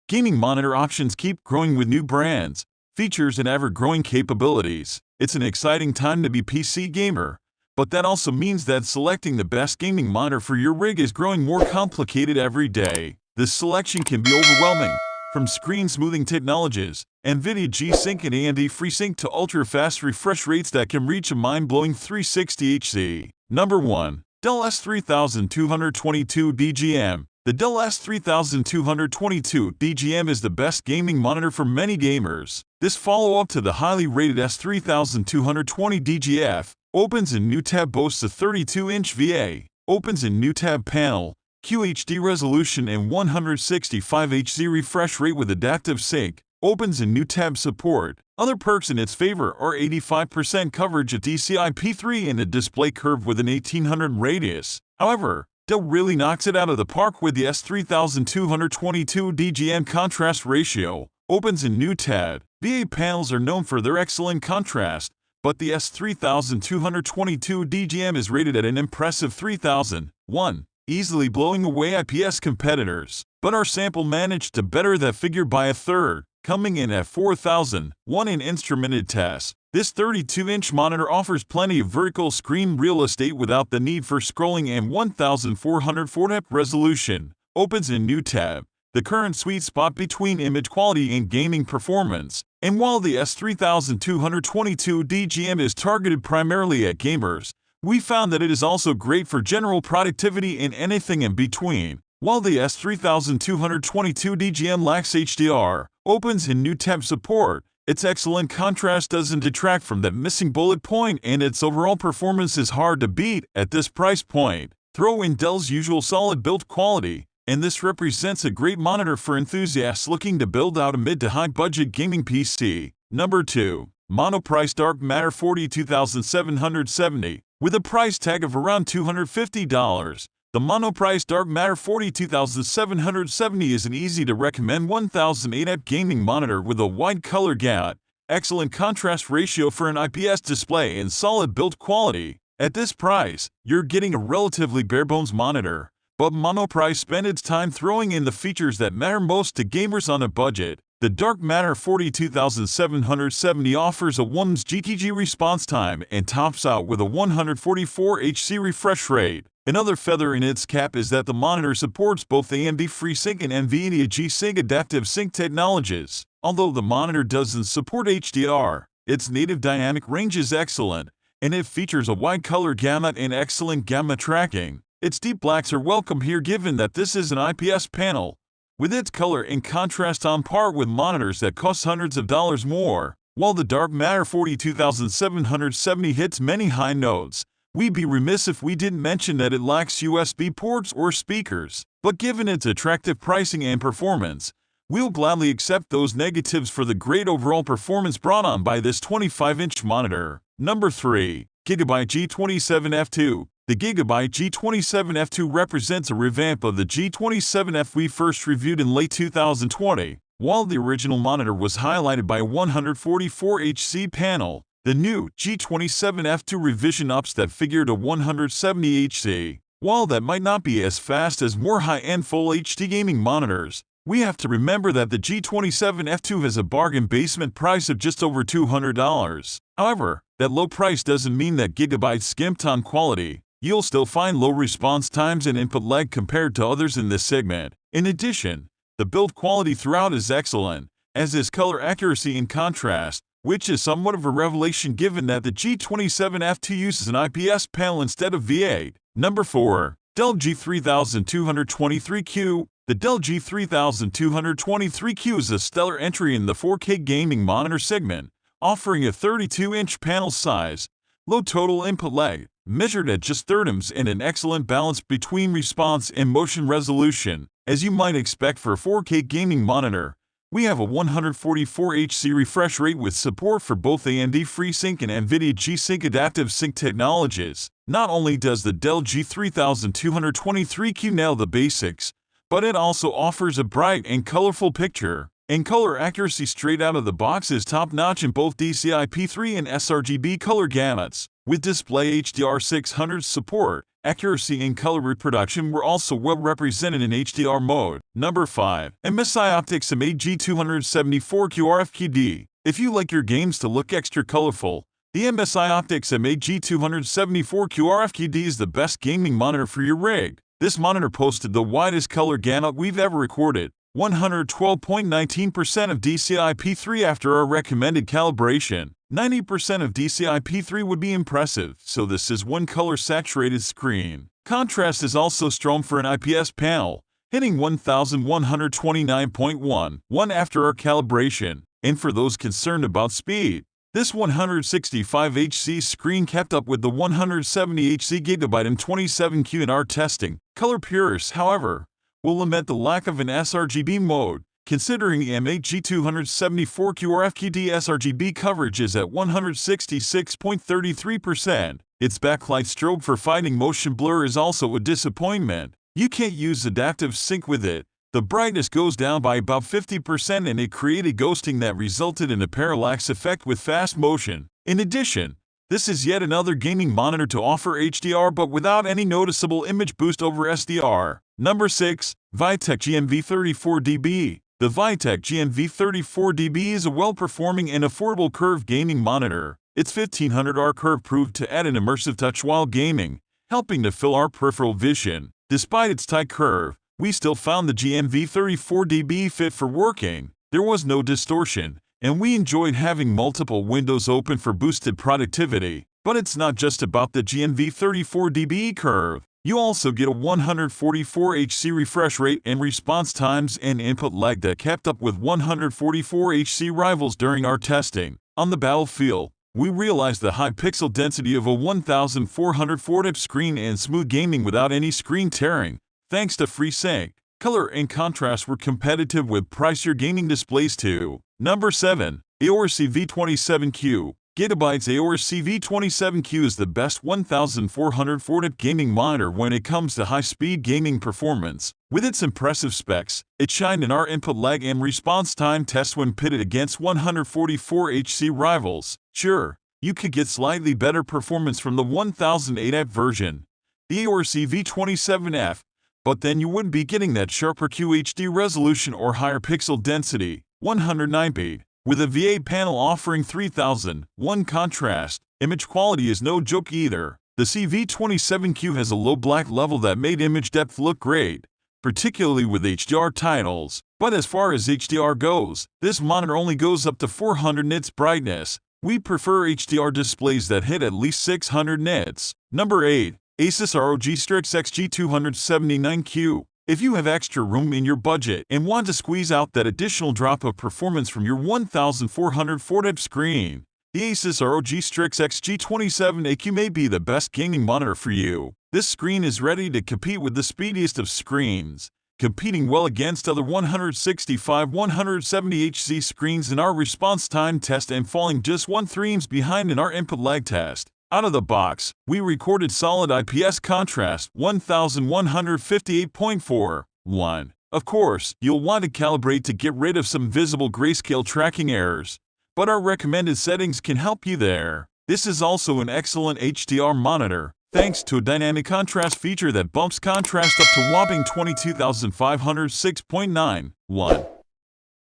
Gaming monitor options keep growing with new brands, features, and ever-growing capabilities. It's an exciting time to be PC gamer, but that also means that selecting the best gaming monitor for your rig is growing more complicated every day. This selection can be overwhelming, from screen smoothing technologies, NVIDIA G-Sync and AMD FreeSync to ultra-fast refresh rates that can reach a mind-blowing 360 Hz. Number 1. Dell S3222DGM. The Dell S3222DGM is the best gaming monitor for many gamers. This follow-up to the highly rated S3222DGF opens in new tab, boasts a 32-inch VA, opens in new tab panel, QHD resolution and 165 Hz refresh rate with adaptive sync, opens in new tab support. Other perks in its favor are 85% coverage at DCI-P3 and a display curve with an 1800 radius. However, Dell really knocks it out of the park with the S3222DGM contrast ratio, opens in new tab. VA panels are known for their excellent contrast, but the S3222DGM is rated at an impressive 3001, easily blowing away IPS competitors. But our sample managed to better that figure by a third, coming in at 4001 in instrumented tests. This 32-inch monitor offers plenty of vertical screen real estate without the need for scrolling and 1440p resolution, opens in new tab, the current sweet spot between image quality and gaming performance. And while the S3222DGM is targeted primarily at gamers, we found that it is also great for general productivity and anything in between. While the S3222DGM lacks HDR, opens in new tab support, its excellent contrast doesn't detract from that missing bullet point, and its overall performance is hard to beat at this price point. Throw in Dell's usual solid build quality, and this represents a great monitor for enthusiasts looking to build out a mid to high budget gaming PC. Number 2. Monoprice Dark Matter 42770. With a price tag of around $250, the Monoprice Dark Matter 42770 is an easy-to-recommend 1008p gaming monitor with a wide color gamut, excellent contrast ratio for an IPS display, and solid build quality. At this price, you're getting a relatively bare-bones monitor, but Monoprice spent its time throwing in the features that matter most to gamers on a budget. The Dark Matter 42770 offers a 1 GTG response time and tops out with a 144 Hz refresh rate. Another feather in its cap is that the monitor supports both AMD FreeSync and NVIDIA G-Sync adaptive sync technologies. Although the monitor doesn't support HDR, its native dynamic range is excellent, and it features a wide color gamut and excellent gamma tracking. Its deep blacks are welcome here given that this is an IPS panel, with its color and contrast on par with monitors that cost hundreds of dollars more. While the Dark Matter 42770 hits many high notes, we'd be remiss if we didn't mention that it lacks USB ports or speakers. But given its attractive pricing and performance, we'll gladly accept those negatives for the great overall performance brought on by this 25-inch monitor. Number 3. Gigabyte G27F2. The Gigabyte G27F2 represents a revamp of the G27F we first reviewed in late 2020. While the original monitor was highlighted by a 144 Hz panel, the new G27F2 revision ups that figure to 170 Hz. While that might not be as fast as more high-end Full HD gaming monitors, we have to remember that the G27F2 has a bargain basement price of just over $200. However, that low price doesn't mean that Gigabyte skimped on quality. You'll still find low response times and input lag compared to others in this segment. In addition, the build quality throughout is excellent, as is color accuracy and contrast, which is somewhat of a revelation given that the G27F2 uses an IPS panel instead of V8. Number 4. Dell G3223Q. The Dell G3223Q is a stellar entry in the 4K gaming monitor segment, offering a 32-inch panel size, low total input lag, measured at just thirds, and an excellent balance between response and motion resolution. As you might expect for a 4K gaming monitor, we have a 144 Hz refresh rate with support for both AMD FreeSync and NVIDIA G-Sync adaptive sync technologies. Not only does the Dell G3223Q nail the basics, but it also offers a bright and colorful picture, and color accuracy straight out of the box is top-notch in both DCI-P3 and sRGB color gamuts. With display HDR 600 support, accuracy, and color reproduction were also well represented in HDR mode. Number 5. MSI Optix MAG227Q If you like your games to look extra colorful, the MSI Optix MAG274QRF-QD is the best gaming monitor for your rig. This monitor posted the widest color gamut we've ever recorded, 112.19% of DCI-P3 after our recommended calibration. 90% of DCI-P3 would be impressive, so this is one color saturated screen. Contrast is also strong for an IPS panel, hitting 1129.11 after our calibration. And for those concerned about speed, this 165Hz screen kept up with the 170Hz Gigabyte M27Q in our testing. Color purists, however, will lament the lack of an sRGB mode, considering the MAG274QRF-QD sRGB coverage is at 166.33%. Its backlight strobe for fighting motion blur is also a disappointment. You can't use adaptive sync with it. The brightness goes down by about 50% and it created ghosting that resulted in a parallax effect with fast motion. In addition, this is yet another gaming monitor to offer HDR but without any noticeable image boost over SDR. Number 6. Viotek GNV34DBE. The Viotek GNV34DBE is a well-performing and affordable curved gaming monitor. Its 1500R curve proved to add an immersive touch while gaming, helping to fill our peripheral vision. Despite its tight curve, we still found the GNV34DBE fit for working. There was no distortion, and we enjoyed having multiple windows open for boosted productivity. But it's not just about the GNV34DBE curve. You also get a 144Hz refresh rate and response times and input lag that kept up with 144Hz rivals during our testing. On the battlefield, we realized the high pixel density of a 1440p screen and smooth gaming without any screen tearing, thanks to FreeSync. Color and contrast were competitive with pricier gaming displays too. Number 7. Aorus CV27Q. Gigabyte's Aorus CV27Q is the best 1440p gaming monitor when it comes to high-speed gaming performance. With its impressive specs, it shined in our input lag and response time test when pitted against 144Hz rivals. Sure, you could get slightly better performance from the 1008 version, the Aorus CV27F, but then you wouldn't be getting that sharper QHD resolution or higher pixel density, 109p. With a VA panel offering 3001 contrast, image quality is no joke either. The CV27Q has a low black level that made image depth look great, particularly with HDR titles. But as far as HDR goes, this monitor only goes up to 400 nits brightness. We prefer HDR displays that hit at least 600 nits. Number 8. Asus ROG Strix G279Q. If you have extra room in your budget and want to squeeze out that additional drop of performance from your 1440p screen, the Asus ROG Strix G27AQ may be the best gaming monitor for you. This screen is ready to compete with the speediest of screens, competing well against other 165-170Hz screens in our response time test and falling just 1 frames behind in our input lag test. Out of the box, we recorded solid IPS contrast 1158.41. Of course, you'll want to calibrate to get rid of some visible grayscale tracking errors, but our recommended settings can help you there. This is also an excellent HDR monitor, thanks to a dynamic contrast feature that bumps contrast up to whopping 22,506.91.